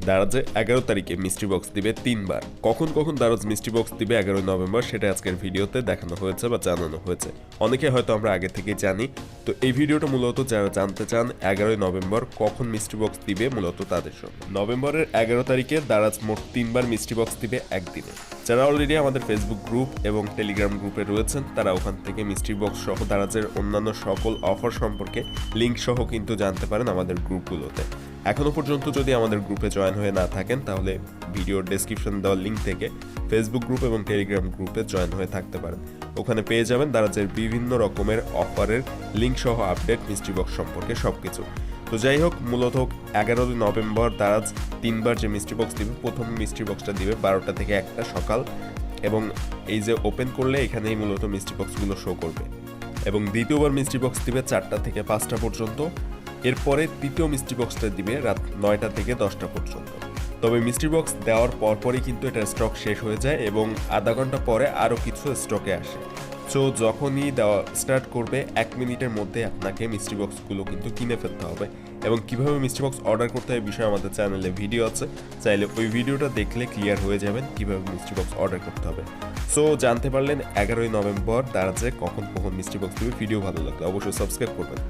দারাজে 11 তারিখে mystery box দিবে 3 বার। কখন কখন দারাজ মিস্ট্রি বক্স দিবে 11 নভেম্বর সেটা আজকের ভিডিওতে দেখানো হয়েছে বা জানানো হয়েছে। অনেকে হয়তো আমরা আগে থেকেই জানি। তো এই ভিডিওটা মূলত যারা জানতে চান 11 নভেম্বর কখন মিস্ট্রি বক্স দিবে মূলত তাদের জন্য। নভেম্বরের 11 তারিখে দারাজ মোট 3 বার মিস্ট্রি বক্স দিবে একদিনে। যারা অলরেডি আমাদের ফেসবুক গ্রুপ এবং টেলিগ্রাম গ্রুপে রয়েছেন তারা ওখান থেকে মিস্ট্রি বক্স সহ দারাজের অন্যান্য সকল অফার সম্পর্কে লিঙ্ক সহ কিন্তু জানতে পারেন আমাদের গ্রুপগুলোতে। এখনো পর্যন্ত যদি আমাদের গ্রুপে জয়েন হয়ে না থাকেন তাহলে ভিডিওর ডেসক্রিপশন দেওয়া লিঙ্ক থেকে ফেসবুক গ্রুপ এবং টেলিগ্রাম গ্রুপে জয়েন হয়ে থাকতে পারেন। ওখানে পেয়ে যাবেন দারাজের বিভিন্ন রকমের অফারের লিঙ্ক সহ আপডেট মিস্ট্রি বক্স সম্পর্কে সবকিছু। তো যাই হোক, মূলত 11 নভেম্বর দারাজ 3 বার যে মিস্ট্রি বক্স দিবে, প্রথম মিস্ট্রি বক্সটা দিবে 12টা থেকে 1টা সকাল, এবং এই যে ওপেন করলে এখানেই মূলত মিস্ট্রি বক্সগুলো শো করবে। এবং দ্বিতীয়বার মিস্ট্রি বক্স দিবে 4টা থেকে 5টা পর্যন্ত। এরপরে তৃতীয় মিস্ট্রি বক্সটা দিবে রাত 9টা থেকে 10টা পর্যন্ত। তবে মিস্ট্রি বক্স দেওয়ার পরপরই কিন্তু এটা স্টক শেষ হয়ে যায় এবং আধা ঘন্টা পরে আরও কিছু স্টকে আসে। সো যখনই দেওয়া স্টার্ট করবে 1 মিনিটের মধ্যে আপনাকে মিস্ট্রি বক্সগুলো কিন্তু কিনে ফেলতে হবে। এবং কিভাবে মিস্ট্রি বক্স অর্ডার করতে হয় বিষয়ে আমাদের চ্যানেলে ভিডিও আছে, চাইলে ওই ভিডিওটা দেখলে ক্লিয়ার হয়ে যাবেন কিভাবে মিস্ট্রি বক্স অর্ডার করতে হবে। সো জানতে পারলেন 11 নভেম্বর দারাজে কখন কখন মিস্ট্রি বক্স দিবে। ভিডিও ভালো লাগলে অবশ্যই সাবস্ক্রাইব করবেন।